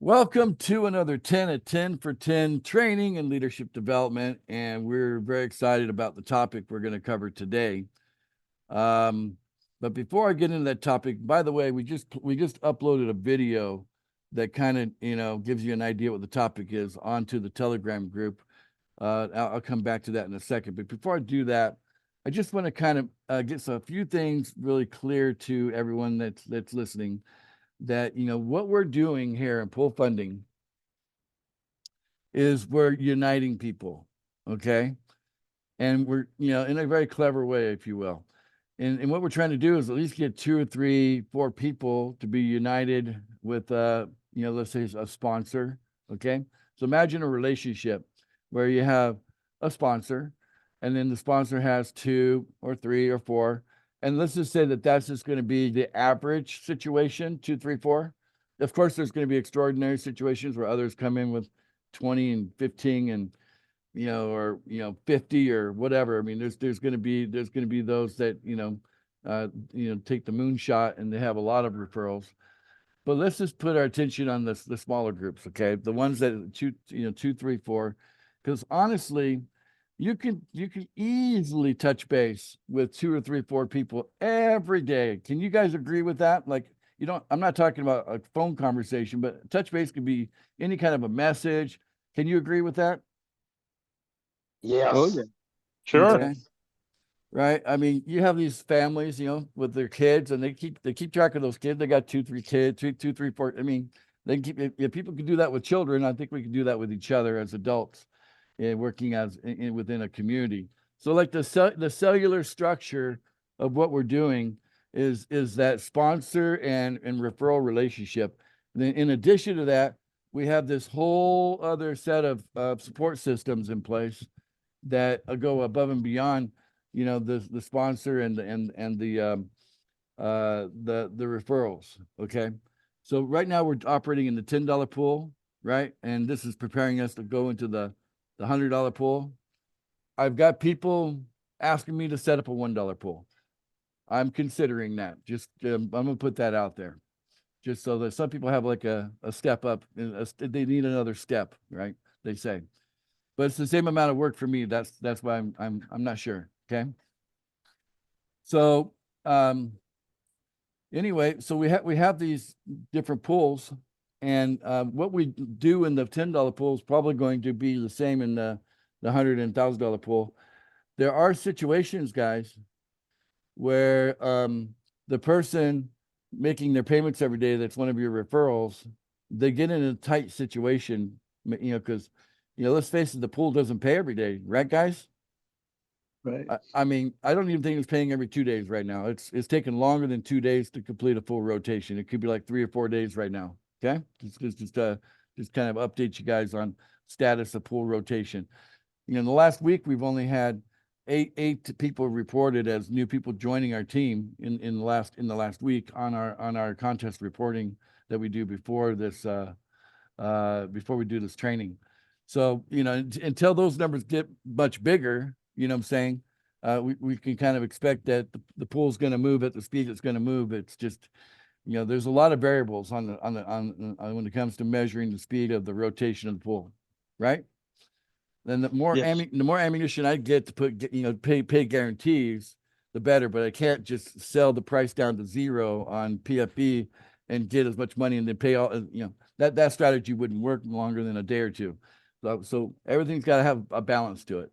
Welcome to another 10 at 10 for 10 training and leadership development. And we're very excited about the topic we're going to cover today. Um, but before I get into that topic, by the way, we just uploaded a video that kind of, gives you an idea what the topic is onto the Telegram group. I'll come back to that in a second. But before I do that, I just want to kind of get a few things really clear to everyone that's listening that what we're doing here in pool funding is we're uniting people, okay, and we're in a very clever way, if you will, and what we're trying to do is at least get 2 or 3 4 people to be united with let's say a sponsor. Okay, so imagine a relationship where you have a sponsor and then the sponsor has 2 or 3 or 4, and let's just say that that's just going to be the average situation, 2 3 4. Of course there's going to be extraordinary situations where others come in with 20 and 15 and or 50 or whatever. I mean, there's going to be those that take the moonshot and they have a lot of referrals. But let's just put our attention on the smaller groups, okay? The ones that 2 3 4, because honestly, you can easily touch base with 2 or 3 4 people every day. Can you guys agree with that? Like, I'm not talking about a phone conversation, but touch base could be any kind of a message. Can you agree with that? Oh Yes. yeah, sure. Okay. Right. I mean, you have these families, with their kids, and they keep track of those kids. They got 2, 3 kids, two, three, four. I mean, they can keep. If people can do that with children, I think we can do that with each other as adults, and working within a community. So, like the cellular structure of what we're doing is that sponsor and referral relationship. Then, in addition to that, we have this whole other set of support systems in place that go above and beyond, the sponsor and the referrals. Okay, so right now we're operating in the $10 pool, right? And this is preparing us to go into the $100 pool. I've got people asking me to set up a $1 pool. I'm considering that. Just I'm gonna put that out there, just so that some people have like a step up. They need another step, right? They say, but it's the same amount of work for me. That's why I'm not sure. Okay. So anyway, so we have these different pools, and what we do in the $10 pool is probably going to be the same in the $100 and $1,000 pool. There are situations, guys, where the person making their payments every day, that's one of your referrals, they get in a tight situation, because let's face it, the pool doesn't pay every day, right, guys? Right. I mean, I don't even think it's paying every 2 days right now. It's taking longer than 2 days to complete a full rotation. It could be like 3 or 4 days right now. Okay, just kind of update you guys on status of pool rotation. In the last week, we've only had eight people reported as new people joining our team in the last week on our contest reporting that we do before this before we do this training. So until those numbers get much bigger, what I'm saying, we can kind of expect that the pool's going to move at the speed it's going to move. It's just there's a lot of variables on when it comes to measuring the speed of the rotation of the pool, right? Then the more Yes. the more ammunition I get to pay guarantees, the better. But I can't just sell the price down to zero on PFB and get as much money and then pay all. That strategy wouldn't work longer than a day or two. So everything's got to have a balance to it.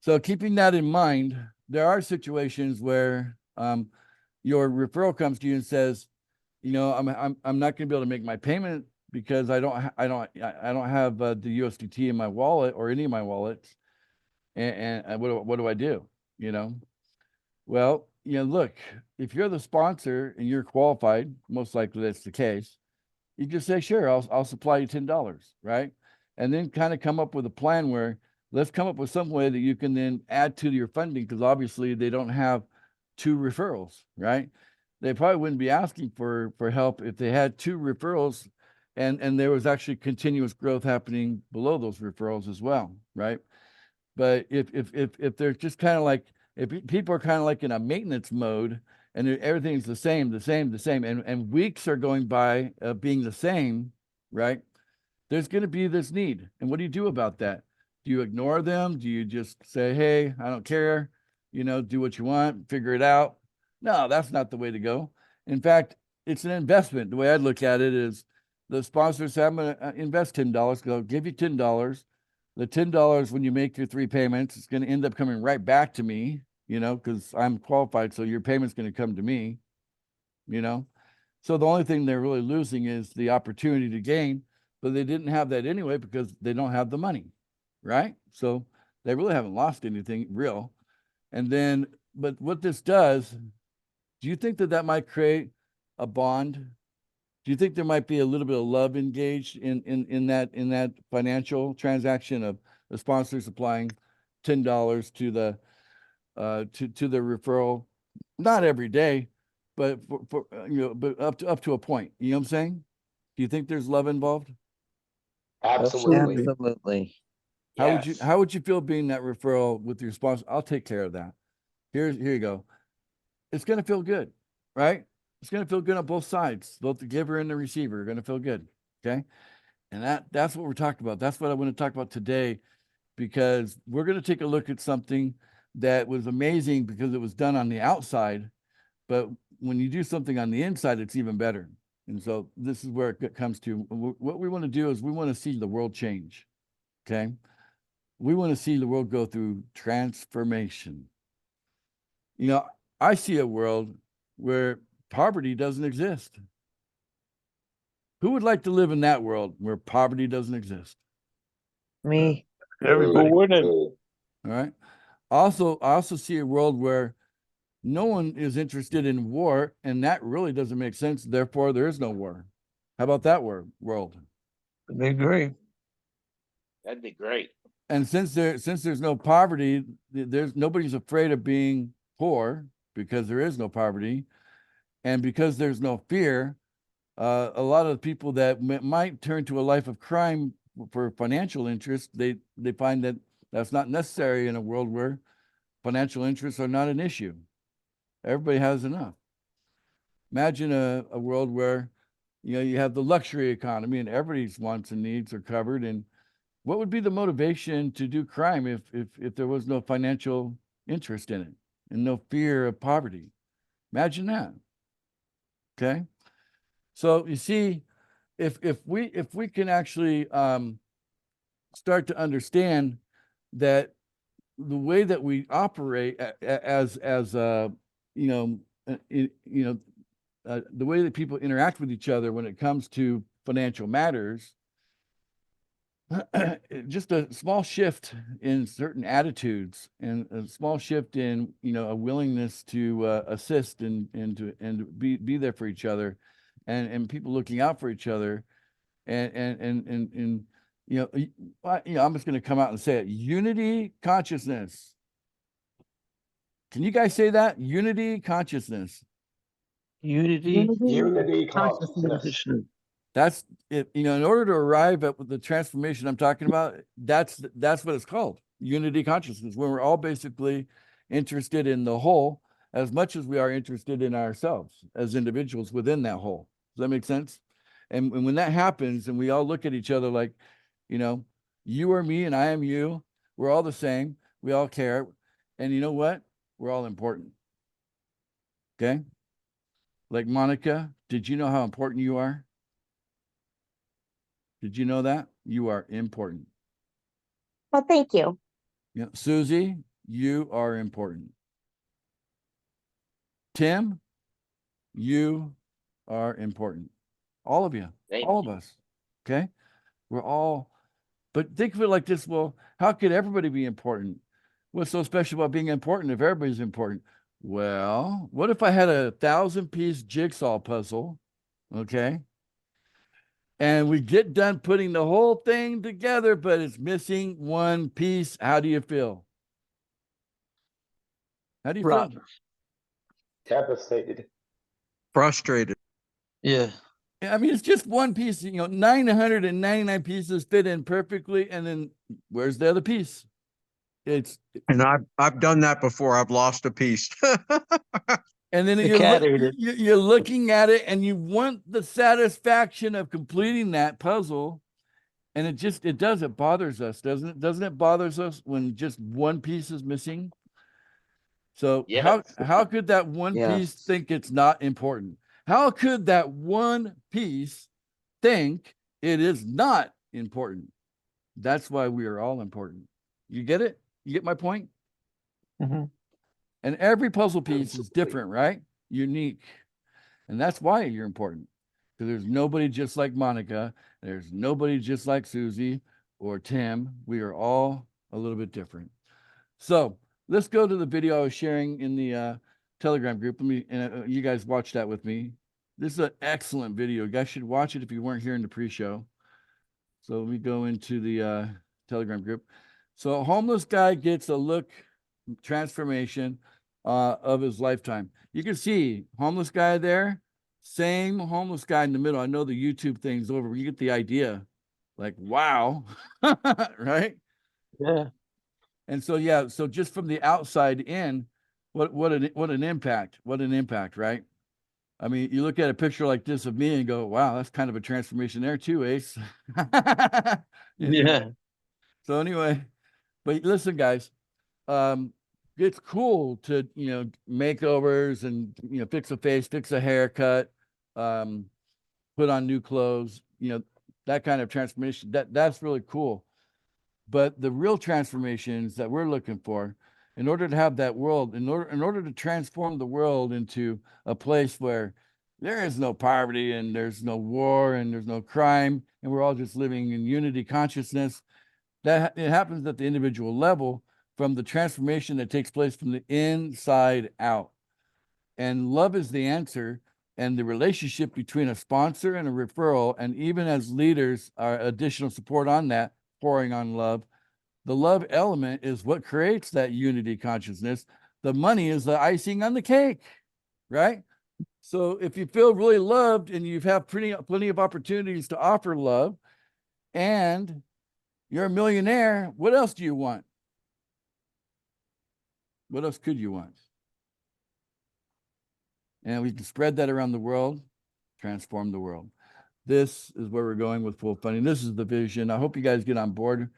So keeping that in mind, there are situations where your referral comes to you and says, I'm not going to be able to make my payment because I don't have the USDT in my wallet or any of my wallets, and what do I do? Well, look, if you're the sponsor and you're qualified, most likely that's the case. You just say, sure, I'll supply you $10, right? And then kind of come up with a plan where let's come up with some way that you can then add to your funding, because obviously they don't have 2 referrals, right? They probably wouldn't be asking for help if they had 2 referrals and there was actually continuous growth happening below those referrals as well, right? But if they're just kind of like, if people are kind of like in a maintenance mode and everything's the same, and weeks are going by being the same, right? There's going to be this need. And what do you do about that? Do you ignore them? Do you just say, hey, I don't care, do what you want, figure it out? No, that's not the way to go. In fact, it's an investment. The way I look at it is the sponsor say, I'm going to invest $10, go give you $10. The $10, when you make your 3 payments, it's going to end up coming right back to me, because I'm qualified. So your payment's going to come to me, So the only thing they're really losing is the opportunity to gain, but they didn't have that anyway because they don't have the money, right? So they really haven't lost anything real. And then, but what this does, do you think that that might create a bond? Do you think there might be a little bit of love engaged in that financial transaction of the sponsor supplying $10 to the referral? Not every day, but but up to a point. You know what I'm saying? Do you think there's love involved? Absolutely. Absolutely. Yes. How would you feel being that referral with your sponsor? I'll take care of that. Here you go. It's going to feel good, right? It's going to feel good on both sides. Both the giver and the receiver are going to feel good. Okay. And that's what we're talking about. That's what I want to talk about today, because we're going to take a look at something that was amazing because it was done on the outside, but when you do something on the inside, it's even better. And so this is where it comes to. What we want to do is we want to see the world change. Okay. We want to see the world go through transformation. I see a world where poverty doesn't exist. Who would like to live in that world where poverty doesn't exist? Me. Everybody. Who wouldn't? All right. I also see a world where no one is interested in war, and that really doesn't make sense. Therefore, there is no war. How about that world? I agree. That'd be great. And since there's no poverty, there's nobody's afraid of being poor because there is no poverty, and because there's no fear. A lot of the people that might turn to a life of crime for financial interest, they find that that's not necessary in a world where financial interests are not an issue. Everybody has enough. Imagine a world where you have the luxury economy and everybody's wants and needs are covered. And what would be the motivation to do crime if there was no financial interest in it and no fear of poverty? Imagine that. Okay. So you see, if we can actually start to understand that the way that we operate as the way that people interact with each other when it comes to financial matters, just a small shift in certain attitudes and a small shift in a willingness to assist and be there for each other, and people looking out for each other, and I'm just going to come out and say it: unity consciousness. Can you guys say that? Unity consciousness. Unity consciousness. That's it. In order to arrive at the transformation I'm talking about, that's what it's called: unity consciousness, when we're all basically interested in the whole as much as we are interested in ourselves as individuals within that whole. Does that make sense? And when that happens and we all look at each other like, you are me and I am you, we're all the same, we all care, and you know what? We're all important. Okay? Like Monica, did you know how important you are? Did you know that? You are important. Well, thank you. Yeah. Susie, you are important. Tim, you are important. All of you, all of us. Okay? We're all, but think of it like this. Well, how could everybody be important? What's so special about being important if everybody's important? Well, what if I had a 1,000-piece jigsaw puzzle? Okay. And we get done putting the whole thing together, but it's missing one piece. How do you feel? How do you feel? Devastated. Frustrated. Yeah. I mean, it's just one piece, 999 pieces fit in perfectly. And then where's the other piece? And I've done that before. I've lost a piece. And then The you're, cat ate it. you're looking at it and you want the satisfaction of completing that puzzle. And it bothers us, doesn't it? Doesn't it bothers us when just one piece is missing? So Yes. how could that one piece Yes. think it's not important? How could that one piece think it is not important? That's why we are all important. You get it? You get my point? Mhm. And every puzzle piece is different, right? Unique. And that's why you're important. Because there's nobody just like Monica. There's nobody just like Susie or Tim. We are all a little bit different. So let's go to the video I was sharing in the Telegram group. You guys watch that with me. This is an excellent video. You guys should watch it if you weren't here in the pre-show. So let me go into the Telegram group. So a homeless guy gets a look transformation of his lifetime. You can see homeless guy there, same homeless guy in the middle. I know the YouTube thing's over, but you get the idea. Like, wow, right? Yeah. And so, yeah, so just from the outside in, what an impact, right? I mean, you look at a picture like this of me and go, wow, that's kind of a transformation there too, Ace. Anyway, Yeah. so anyway, but listen, guys, it's cool to, makeovers and, fix a face, fix a haircut, put on new clothes, that kind of transformation, that's really cool. But the real transformations that we're looking for, in order to have that world, in order to transform the world into a place where there is no poverty and there's no war and there's no crime, and we're all just living in unity consciousness, that it happens at the individual level from the transformation that takes place from the inside out. And love is the answer. And the relationship between a sponsor and a referral, and even as leaders, our additional support on that, pouring on love. The love element is what creates that unity consciousness. The money is the icing on the cake, right? So if you feel really loved and you have plenty of opportunities to offer love, and you're a millionaire, what else do you want? What else could you want? And we can spread that around the world, transform the world. This is where we're going with full funding. This is the vision. I hope you guys get on board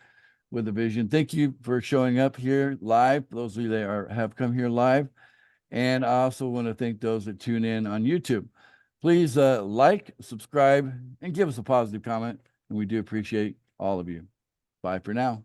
with the vision. Thank you for showing up here live. Those of you that have come here live. And I also want to thank those that tune in on YouTube. Please like, subscribe, and give us a positive comment. And we do appreciate all of you. Bye for now.